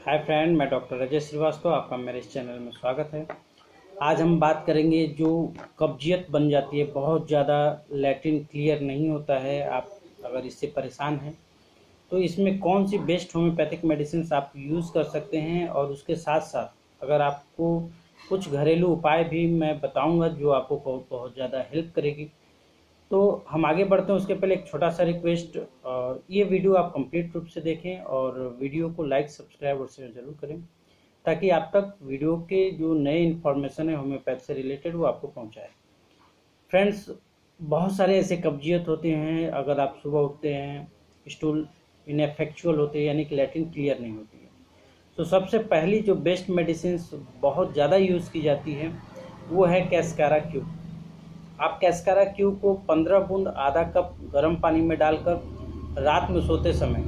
Hi friend, मैं doctor Ajay Srivastava, आपका मेरे इस चैनल में स्वागत है। आज हम बात करेंगे जो कब्जियत बन जाती है, बहुत ज़्यादा लैट्रिन क्लियर नहीं होता है। आप अगर इससे परेशान हैं तो इसमें कौन सी बेस्ट होम्योपैथिक मेडिसिन आप यूज़ कर सकते हैं, और उसके साथ साथ अगर आपको कुछ घरेलू उपाय भी मैं बताऊंगा जो आपको बहुत ज़्यादा हेल्प करेगी। तो हम आगे बढ़ते हैं उसके पहले एक छोटा सा रिक्वेस्ट, ये वीडियो आप कंप्लीट रूप से देखें और वीडियो को लाइक, सब्सक्राइब और शेयर जरूर करें, ताकि आप तक वीडियो के जो नए इन्फॉर्मेशन है होम्योपैथ से रिलेटेड वो आपको पहुंचाए। फ्रेंड्स, बहुत सारे ऐसे कब्जियत होते हैं, अगर आप सुबह उठते हैं स्टूल इनएफेक्चुअल होते हैं, यानी कि लैट्रिन क्लियर नहीं होती है। तो सबसे पहली जो बेस्ट मेडिसिन बहुत ज़्यादा यूज़ की जाती है वो है कैस्कारा क्यू। आप कैस्कारा क्यू को 15 बूंद आधा कप गर्म पानी में डालकर रात में सोते समय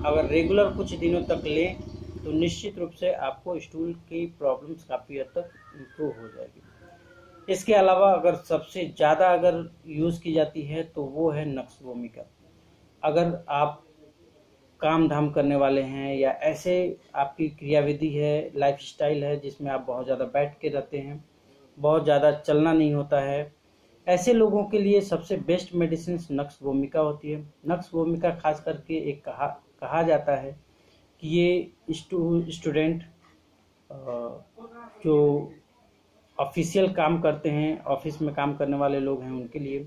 अगर रेगुलर कुछ दिनों तक लें तो निश्चित रूप से आपको स्टूल की प्रॉब्लम्स काफ़ी हद तक इम्प्रूव हो जाएगी। इसके अलावा अगर सबसे ज़्यादा अगर यूज़ की जाती है तो वो है नक्स वोमिका। अगर आप काम धाम करने वाले हैं या ऐसे आपकी क्रियाविधि है, लाइफस्टाइल है जिसमें आप बहुत ज़्यादा बैठ के रहते हैं, बहुत ज़्यादा चलना नहीं होता है, ऐसे लोगों के लिए सबसे बेस्ट मेडिसिन नक्स वोमिका होती है। नक्स वोमिका खास करके एक कहा जाता है कि ये स्टूडेंट जो ऑफिशियल काम करते हैं, ऑफिस में काम करने वाले लोग हैं उनके लिए,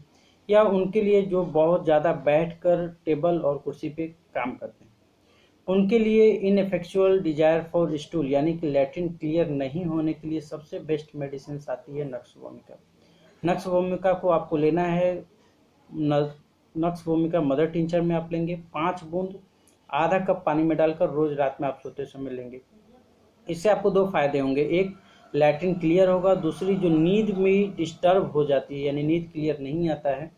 या उनके लिए जो बहुत ज़्यादा बैठकर टेबल और कुर्सी पे काम करते हैं, उनके लिए इनएफेक्चुअल डिजायर फॉर स्टूल यानी कि लैट्रिन क्लियर नहीं होने के लिए सबसे बेस्ट मेडिसिन आती है नक्स वोमिका। नक्स वोमिका को आपको लेना है, नक्स वोमिका मदर टिंचर में आप लेंगे, 5 बूंद आधा कप पानी में डालकर रोज रात में आप सोते समय लेंगे। इससे आपको 2 फायदे होंगे, एक लैट्रिन क्लियर होगा, दूसरी जो नींद में डिस्टर्ब हो जाती है यानी नींद क्लियर नहीं आता है,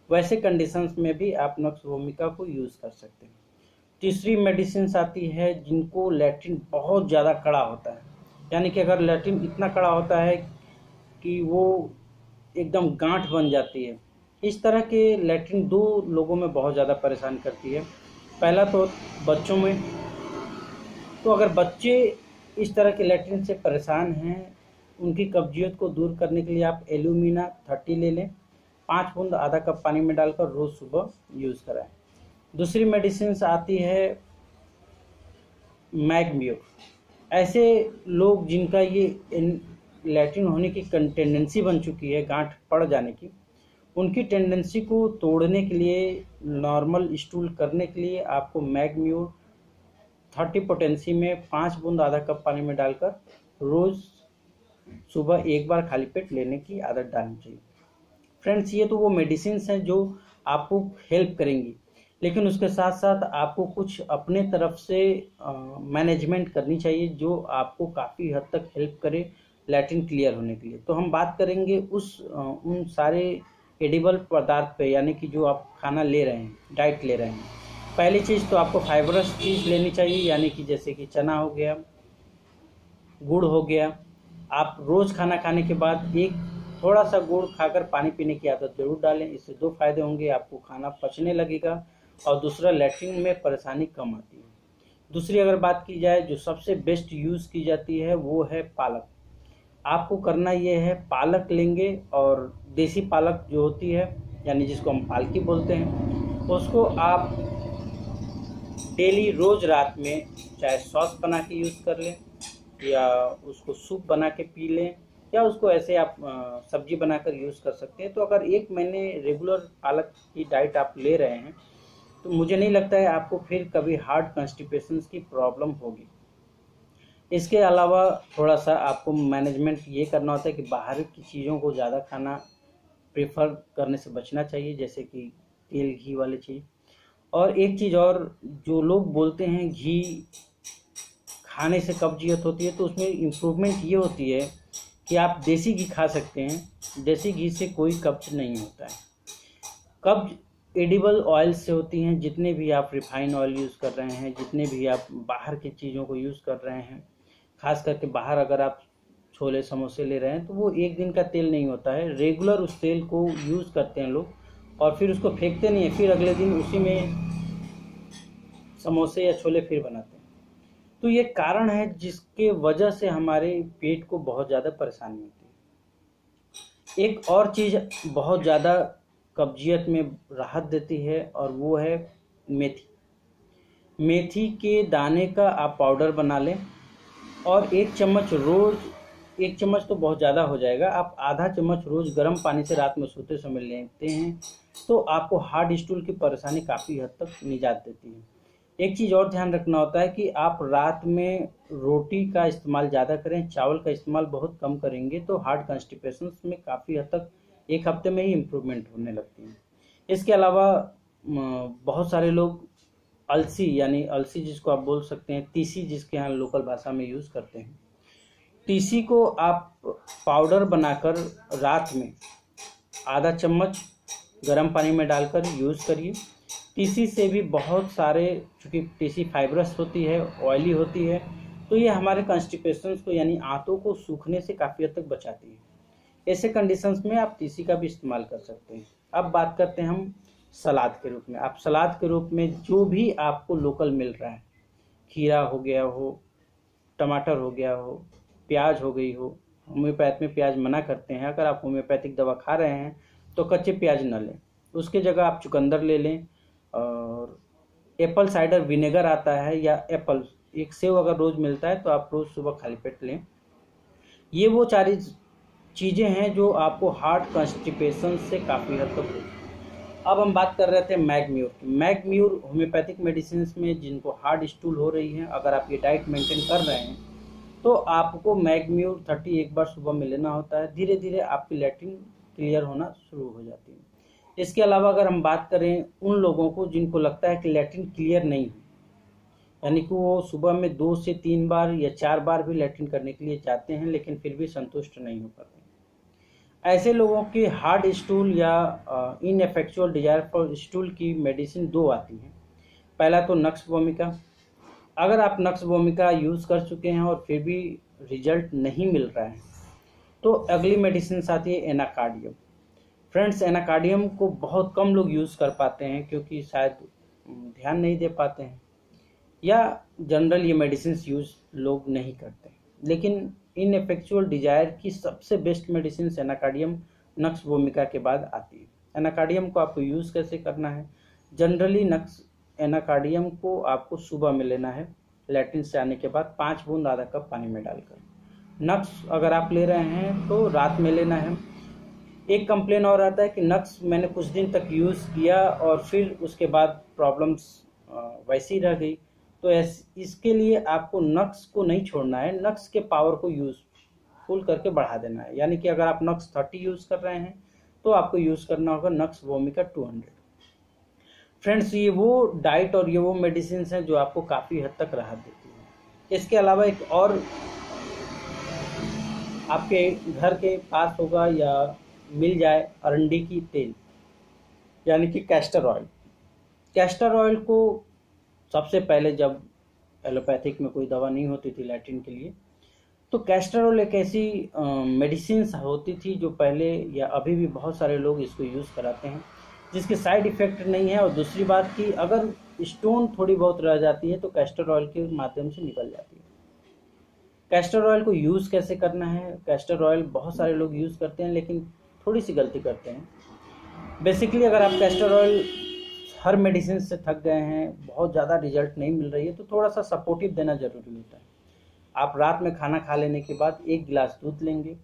वैसे कंडीशंस में भी आप नक्स वोमिका को यूज़ कर सकते हैं। तीसरी मेडिसिन आती है जिनको लैट्रिन बहुत ज़्यादा कड़ा होता है, यानी कि अगर लैट्रिन इतना कड़ा होता है कि वो एकदम गांठ बन जाती है। इस तरह के लैट्रिन 2 लोगों में बहुत ज़्यादा परेशान करती है। पहला तो बच्चों में, तो अगर बच्चे इस तरह के लैट्रिन से परेशान हैं, उनकी कब्जियत को दूर करने के लिए आप एल्यूमिना 30 ले लें, 5 बूंद आधा कप पानी में डालकर रोज़ सुबह यूज़ कराएं। दूसरी मेडिसिन आती है मैग्मियो। ऐसे लोग जिनका ये लैट्रिन होने की टेंडेंसी बन चुकी है, गांठ पड़ जाने की, उनकी टेंडेंसी को तोड़ने के लिए, नॉर्मल स्टूल करने के लिए आपको मैग्मियो 30 पोटेंसी में 5 बूंद आधा कप पानी में डालकर रोज़ सुबह एक बार खाली पेट लेने की आदत डालनी चाहिए। फ्रेंड्स, ये तो वो मेडिसिन हैं जो आपको हेल्प करेंगी, लेकिन उसके साथ साथ आपको कुछ अपने तरफ से मैनेजमेंट करनी चाहिए जो आपको काफ़ी हद तक हेल्प करे लैट्रिन क्लियर होने के लिए। तो हम बात करेंगे उन सारे एडिबल पदार्थ पे, यानी कि जो आप खाना ले रहे हैं, डाइट ले रहे हैं। पहली चीज़ तो आपको फाइबरस चीज़ लेनी चाहिए, यानी कि जैसे कि चना हो गया, गुड़ हो गया। आप रोज़ खाना खाने के बाद एक थोड़ा सा गुड़ खाकर पानी पीने की आदत जरूर डालें। इससे 2 फायदे होंगे, आपको खाना पचने लगेगा और दूसरा लैट्रिन में परेशानी कम आती है। दूसरी अगर बात की जाए जो सबसे बेस्ट यूज़ की जाती है वो है पालक। आपको करना ये है, पालक लेंगे और देसी पालक जो होती है यानी जिसको हम पालकी बोलते हैं, उसको आप डेली रोज़ रात में चाहे सॉस बना के यूज़ कर लें, या उसको सूप बना के पी लें, या उसको ऐसे आप सब्जी बनाकर यूज़ कर सकते हैं। तो अगर 1 महीने रेगुलर पालक की डाइट आप ले रहे हैं तो मुझे नहीं लगता है आपको फिर कभी हार्ट कॉन्स्टिपेशन की प्रॉब्लम होगी। इसके अलावा थोड़ा सा आपको मैनेजमेंट ये करना होता है कि बाहर की चीज़ों को ज़्यादा खाना प्रेफर करने से बचना चाहिए, जैसे कि तेल घी वाली चीज़। और एक चीज़ और, जो लोग बोलते हैं घी खाने से कब्जियत होती है, तो उसमें इम्प्रूवमेंट ये होती है कि आप देसी घी खा सकते हैं। देसी घी से कोई कब्ज नहीं होता है। कब्ज एडिबल ऑयल से होती हैं। जितने भी आप रिफाइन ऑयल यूज़ कर रहे हैं, जितने भी आप बाहर की चीज़ों को यूज़ कर रहे हैं, खास करके बाहर अगर आप छोले समोसे ले रहे हैं, तो वो एक दिन का तेल नहीं होता है। रेगुलर उस तेल को यूज़ करते हैं लोग और फिर उसको फेंकते नहीं है, फिर अगले दिन उसी में समोसे या छोले फिर बनाते हैं। तो ये कारण है जिसके वजह से हमारे पेट को बहुत ज़्यादा परेशानी होती है। एक और चीज़ बहुत ज़्यादा कब्जियत में राहत देती है और वो है मेथी। मेथी के दाने का आप पाउडर बना लें और 1 चम्मच रोज़, 1 चम्मच तो बहुत ज़्यादा हो जाएगा, आप आधा चम्मच रोज़ गर्म पानी से रात में सोते समय लेते हैं तो आपको हार्ड स्टूल की परेशानी काफ़ी हद तक निजात देती है। एक चीज़ और ध्यान रखना होता है कि आप रात में रोटी का इस्तेमाल ज़्यादा करें, चावल का इस्तेमाल बहुत कम करेंगे तो हार्ड कॉन्स्टिपेशन में काफ़ी हद तक 1 हफ्ते में ही इम्प्रूवमेंट होने लगती है। इसके अलावा बहुत सारे लोग अलसी, यानी अलसी जिसको आप बोल सकते हैं, तीसी जिसके यहाँ लोकल भाषा में यूज़ करते हैं, तीसी को आप पाउडर बनाकर रात में आधा चम्मच गर्म पानी में डालकर यूज़ करिए। तीसी से भी बहुत सारे, चूँकि तीसी फाइब्रस होती है, ऑयली होती है, तो ये हमारे कॉन्स्टिपेशंस को यानी आंतों को सूखने से काफ़ी हद तक बचाती है। ऐसे कंडीशंस में आप तीसी का भी इस्तेमाल कर सकते हैं। अब बात करते हैं हम सलाद के रूप में। आप सलाद के रूप में जो भी आपको लोकल मिल रहा है, खीरा हो गया हो, टमाटर हो गया हो, प्याज हो गई हो, होम्योपैथ में प्याज मना करते हैं, अगर आप होम्योपैथिक दवा खा रहे हैं तो कच्चे प्याज न लें, उसके जगह आप चुकंदर ले लें। और एप्पल साइडर विनेगर आता है, या एप्पल, एक सेव अगर रोज़ मिलता है तो आप रोज़ सुबह खाली पेट लें। ये वो 4 चीज़ें हैं जो आपको हार्ट कॉन्स्टिपेशन से काफ़ी हद तक होती है। अब हम बात कर रहे थे मैगम्यूर की। मैगम्यूर होम्योपैथिक मेडिसिन में जिनको हार्ड स्टूल हो रही है, अगर आप ये डाइट मेंटेन कर रहे हैं तो आपको मैगम्यूर 30 एक बार सुबह में लेना होता है। धीरे धीरे आपकी लैट्रिन क्लियर होना शुरू हो जाती है। इसके अलावा अगर हम बात करें उन लोगों को जिनको लगता है कि लैट्रिन क्लियर नहीं है, यानी कि वो सुबह में 2 से 3 बार या 4 बार भी लैट्रिन करने के लिए जाते हैं लेकिन फिर भी संतुष्ट नहीं हो पाते, ऐसे लोगों के हार्ड स्टूल या इनएफेक्चुअल डिजायर फॉर स्टूल की मेडिसिन 2 आती हैं। पहला तो नक्स वोमिका। अगर आप नक्स वोमिका यूज़ कर चुके हैं और फिर भी रिजल्ट नहीं मिल रहा है तो अगली मेडिसिन आती है एनाकार्डियम। फ्रेंड्स, एनाकार्डियम को बहुत कम लोग यूज़ कर पाते हैं क्योंकि शायद ध्यान नहीं दे पाते हैं, या जनरल ये मेडिसिन यूज़ लोग नहीं करते। लेकिन इनएफेक्चुअल डिजायर की सबसे best medicine Anacardium nux vomica के बाद आती है। एनाकार्डियम को आपको यूज़ कैसे करना है? जनरली एनाकार्डियम को आपको सुबह में लेना है, लैट्रिन से आने के बाद 5 बूंद आधा कप पानी में डालकर। नक्स अगर आप ले रहे हैं तो रात में लेना है। एक कंप्लेन और आता है कि नक्स मैंने कुछ दिन तक यूज़ किया और फिर उसके बाद प्रॉब्लम्स वैसी रह गई, तो इसके लिए आपको नक्स को नहीं छोड़ना है, नक्स के पावर को यूज़फुल करके बढ़ा देना है। यानी कि अगर आप नक्स 30 यूज़ कर रहे हैं तो आपको यूज़ करना होगा नक्स वोमिका 200। फ्रेंड्स, ये वो डाइट और ये वो मेडिसिन हैं जो आपको काफ़ी हद तक राहत देती है। इसके अलावा एक और आपके घर के पास होगा या मिल जाए अरंडी की तेल, यानी कि कैस्टर ऑयल। कैस्टर ऑयल को सबसे पहले, जब एलोपैथिक में कोई दवा नहीं होती थी लैट्रिन के लिए, तो कैस्टर ऑयल एक ऐसी मेडिसिन होती थी जो पहले या अभी भी बहुत सारे लोग इसको यूज़ कराते हैं, जिसके साइड इफ़ेक्ट नहीं है। और दूसरी बात कि अगर स्टोन थोड़ी बहुत रह जाती है तो कैस्टर ऑयल के माध्यम से निकल जाती है। कैस्टर ऑयल को यूज़ कैसे करना है? कैस्टर ऑयल बहुत सारे लोग यूज़ करते हैं लेकिन थोड़ी सी गलती करते हैं। बेसिकली अगर आप कैस्टर ऑयल हर मेडिसिन से थक गए हैं, बहुत ज़्यादा रिजल्ट नहीं मिल रही है, तो थोड़ा सा सपोर्टिव देना ज़रूरी होता है। आप रात में खाना खा लेने के बाद 1 गिलास दूध लेंगे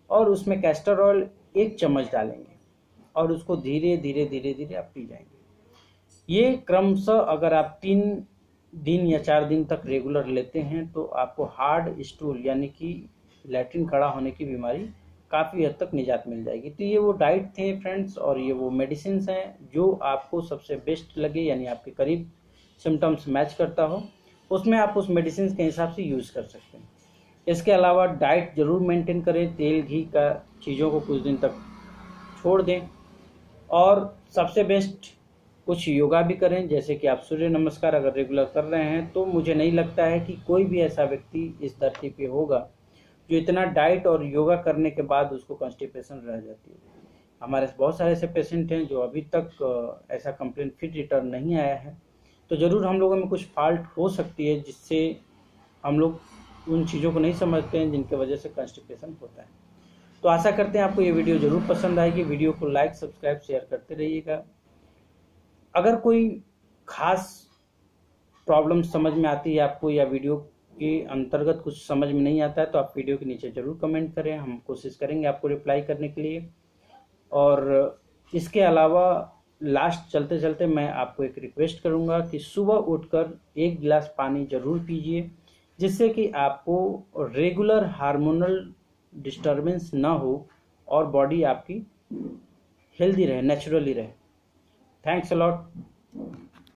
और उसमें कैस्टर ऑयल 1 चम्मच डालेंगे और उसको धीरे धीरे धीरे धीरे आप पी जाएंगे। ये क्रमशः अगर आप 3 दिन या 4 दिन तक रेगुलर लेते हैं तो आपको हार्ड स्टूल यानी कि लैट्रिन खड़ा होने की बीमारी काफ़ी हद तक निजात मिल जाएगी। तो ये वो डाइट थे फ्रेंड्स, और ये वो मेडिसिन हैं जो आपको सबसे बेस्ट लगे, यानी आपके करीब सिम्टम्स मैच करता हो, उसमें आप उस मेडिसिन के हिसाब से यूज़ कर सकते हैं। इसके अलावा डाइट ज़रूर मेंटेन करें, तेल घी का चीज़ों को कुछ दिन तक छोड़ दें, और सबसे बेस्ट कुछ योगा भी करें, जैसे कि आप सूर्य नमस्कार अगर रेगुलर कर रहे हैं तो मुझे नहीं लगता है कि कोई भी ऐसा व्यक्ति इस धरती पे होगा जो इतना डाइट और योगा करने के बाद उसको कॉन्स्टिपेशन रह जाती है। हमारे बहुत सारे ऐसे पेशेंट हैं जो अभी तक ऐसा कंप्लेन फिर रिटर्न नहीं आया है। तो ज़रूर हम लोगों में कुछ फॉल्ट हो सकती है जिससे हम लोग उन चीज़ों को नहीं समझते हैं जिनकी वजह से कॉन्स्टिपेशन होता है। तो आशा करते हैं आपको ये वीडियो ज़रूर पसंद आएगी। वीडियो को लाइक, सब्सक्राइब, शेयर करते रहिएगा। अगर कोई खास प्रॉब्लम समझ में आती है आपको या वीडियो के अंतर्गत कुछ समझ में नहीं आता है तो आप वीडियो के नीचे ज़रूर कमेंट करें, हम कोशिश करेंगे आपको रिप्लाई करने के लिए। और इसके अलावा लास्ट चलते चलते मैं आपको एक रिक्वेस्ट करूंगा कि सुबह उठकर 1 गिलास पानी ज़रूर पीजिए, जिससे कि आपको रेगुलर हार्मोनल डिस्टर्बेंस ना हो और बॉडी आपकी हेल्दी रहे, नेचुरली रहे। Thanks a lot.